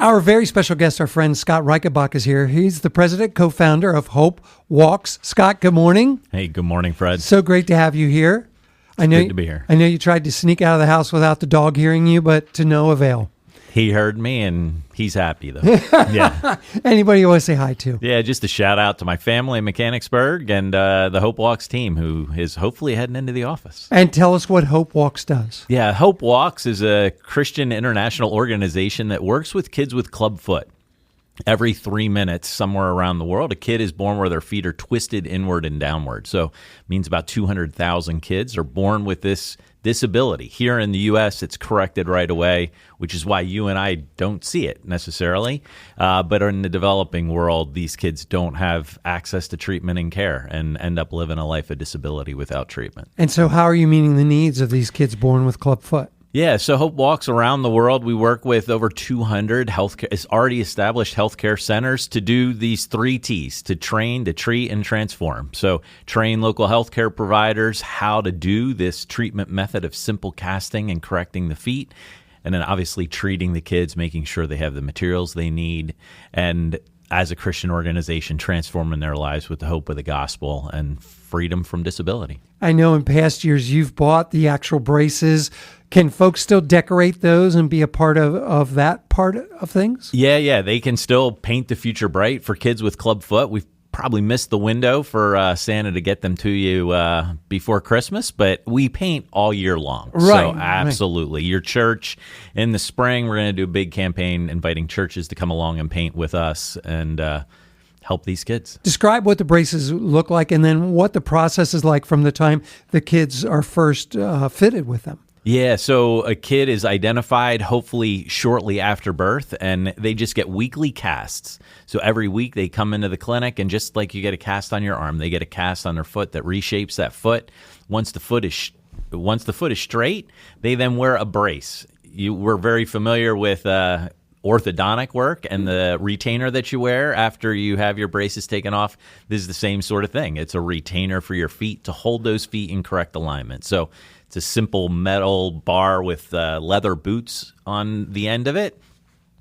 Our very special guest, our friend Scott Reichenbach, is here. He's the president, co-founder of Hope Walks. Scott, good morning. Hey, good morning, Fred. So great to have you here. Good to be here. I know you tried to sneak out of the house without the dog hearing you, but to no avail. He heard me, and he's happy, though. Yeah. Anybody you want to say hi to? Yeah, just a shout-out to my family in Mechanicsburg and the Hope Walks team, who is hopefully heading into the office. And tell us what Hope Walks does. Yeah, Hope Walks is a Christian international organization that works with kids with clubfoot. Every 3 minutes, somewhere around the world, a kid is born where their feet are twisted inward and downward. So it means about 200,000 kids are born with this disability. Here in the U.S., it's corrected right away, which is why you and I don't see it necessarily. But in the developing world, these kids don't have access to treatment and care and end up living a life of disability without treatment. And so how are you meeting the needs of these kids born with clubfoot? Yeah, so Hope Walks around the world. We work with over 200 already established healthcare centers to do these 3 T's, to train, to treat, and transform. So train local healthcare providers how to do this treatment method of simple casting and correcting the feet, and then obviously treating the kids, making sure they have the materials they need, and as a Christian organization, transforming their lives with the hope of the gospel and freedom from disability. I know in past years you've bought the actual braces. Can folks still decorate those and be a part of that part of things? Yeah. They can still paint the future bright for kids with clubfoot. We've probably missed the window for Santa to get them to you before Christmas, but we paint all year long. Right. So absolutely. Your church, in the spring, we're going to do a big campaign inviting churches to come along and paint with us and help these kids. Describe what the braces look like and then what the process is like from the time the kids are first fitted with them. Yeah, so a kid is identified hopefully shortly after birth, and they just get weekly casts. So every week they come into the clinic, and just like you get a cast on your arm, they get a cast on their foot that reshapes that foot. Once the foot is straight, they then wear a brace. We're very familiar with orthodontic work and the retainer that you wear after you have your braces taken off. This is the same sort of thing. It's a retainer for your feet to hold those feet in correct alignment. So it's a simple metal bar with leather boots on the end of it.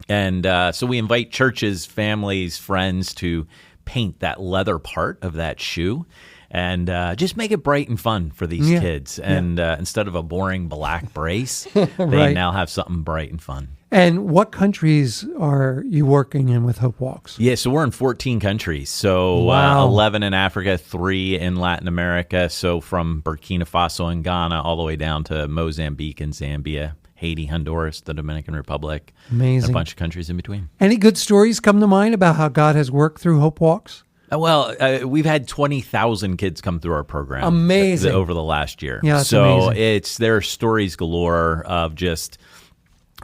And so we invite churches, families, friends to paint that leather part of that shoe and just make it bright and fun for these kids. And instead of a boring black brace, they now have something bright and fun. And what countries are you working in with Hope Walks? Yeah, so we're in 14 countries. So 11 in Africa, 3 in Latin America. So from Burkina Faso and Ghana all the way down to Mozambique and Zambia, Haiti, Honduras, the Dominican Republic. Amazing. A bunch of countries in between. Any good stories come to mind about how God has worked through Hope Walks? Well, we've had 20,000 kids come through our program. Amazing. Over the last year. Yeah, that's so amazing. there are stories galore of just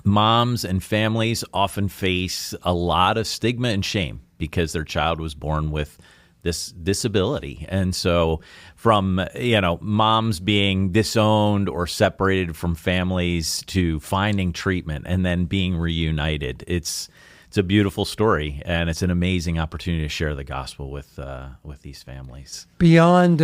moms and families often face a lot of stigma and shame because their child was born with this disability. And so from, moms being disowned or separated from families to finding treatment and then being reunited, it's a beautiful story, and it's an amazing opportunity to share the gospel with these families. Beyond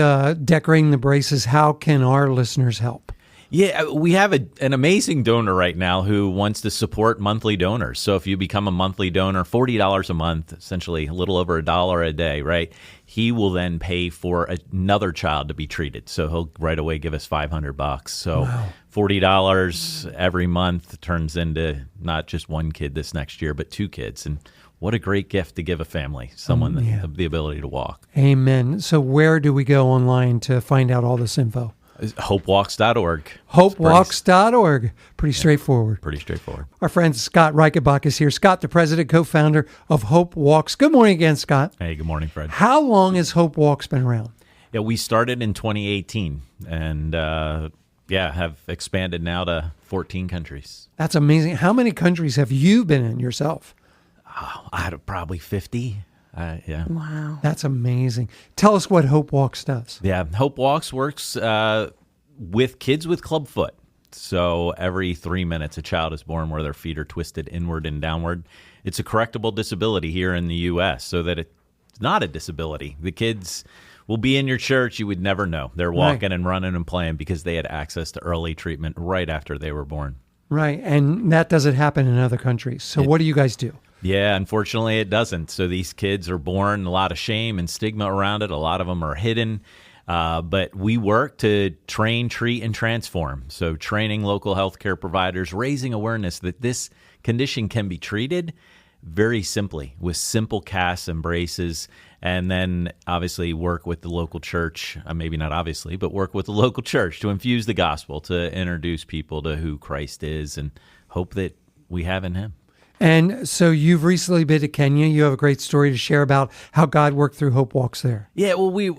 decorating the braces, how can our listeners help? Yeah, we have an amazing donor right now who wants to support monthly donors. So if you become a monthly donor, $40 a month, essentially a little over $1 a day, right? He will then pay for another child to be treated. So he'll right away give us $500. So $40 every month turns into not just one kid this next year, but 2 kids. And what a great gift to give a family, someone the ability to walk. Amen. So where do we go online to find out all this info? HopeWalks.org. HopeWalks.org. Pretty straightforward. Pretty straightforward. Our friend Scott Reichenbach is here. Scott, the president, co-founder of Hope Walks. Good morning again, Scott. Hey, good morning, Fred. How long has Hope Walks been around? Yeah, we started in 2018 and have expanded now to 14 countries. That's amazing. How many countries have you been in yourself? Out of probably 50. Wow. That's amazing. Tell us what Hope Walks does. Yeah, Hope Walks works with kids with clubfoot. So every 3 minutes, a child is born where their feet are twisted inward and downward. It's a correctable disability here in the U.S., so that it's not a disability. The kids will be in your church. You would never know. They're walking and running and playing because they had access to early treatment right after they were born. Right. And that doesn't happen in other countries. So what do you guys do? Yeah, unfortunately, it doesn't. So these kids are born, a lot of shame and stigma around it. A lot of them are hidden. But we work to train, treat, and transform. So training local healthcare providers, raising awareness that this condition can be treated very simply with simple casts and braces, and then obviously work with the local church, maybe not obviously, but work with the local church to infuse the gospel, to introduce people to who Christ is and hope that we have in him. And so you've recently been to Kenya. You have a great story to share about how God worked through Hope Walks there. Yeah, well,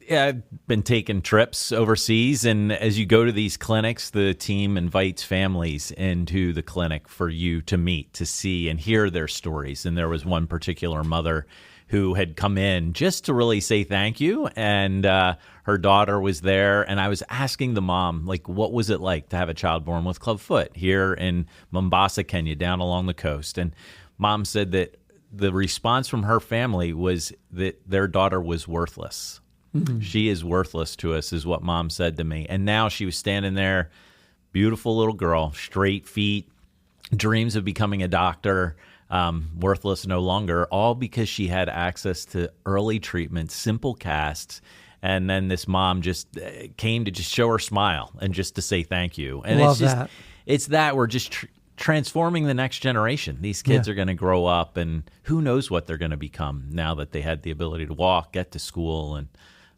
I've been taking trips overseas, and as you go to these clinics, the team invites families into the clinic for you to meet, to see, and hear their stories. And there was one particular mother who had come in just to really say thank you, and her daughter was there, and I was asking the mom, like, what was it like to have a child born with clubfoot here in Mombasa, Kenya, down along the coast? And mom said that the response from her family was that their daughter was worthless. Mm-hmm. She is worthless to us, is what mom said to me. And now she was standing there, beautiful little girl, straight feet, dreams of becoming a doctor, worthless no longer, all because she had access to early treatment, simple casts. And then this mom just came to just show her smile and just to say thank you. And Love that. It's that we're just transforming the next generation. These kids are going to grow up, and who knows what they're going to become now that they had the ability to walk, get to school, and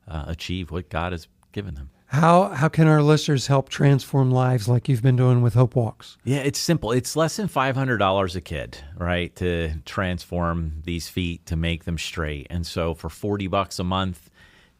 achieve what God has given them. How can our listeners help transform lives like you've been doing with Hope Walks? Yeah, it's simple. It's less than $500 a kid, right, to transform these feet, to make them straight. And so for $40 a month,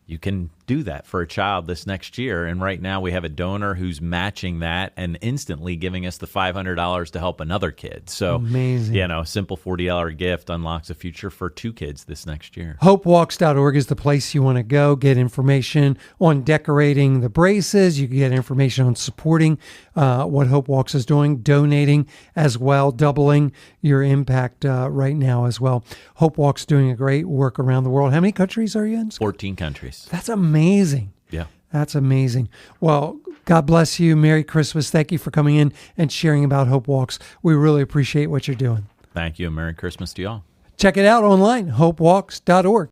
you can do that for a child this next year. And right now we have a donor who's matching that and instantly giving us the $500 to help another kid. So, amazing. Simple $40 gift unlocks a future for 2 kids this next year. HopeWalks.org is the place you want to go. Get information on decorating the braces. You can get information on supporting what Hope Walks is doing, donating as well, doubling your impact right now as well. Hope Walks doing a great work around the world. How many countries are you in? 14 countries. That's amazing. Yeah. That's amazing. Well, God bless you. Merry Christmas. Thank you for coming in and sharing about Hope Walks. We really appreciate what you're doing. Thank you, and Merry Christmas to y'all. Check it out online, hopewalks.org.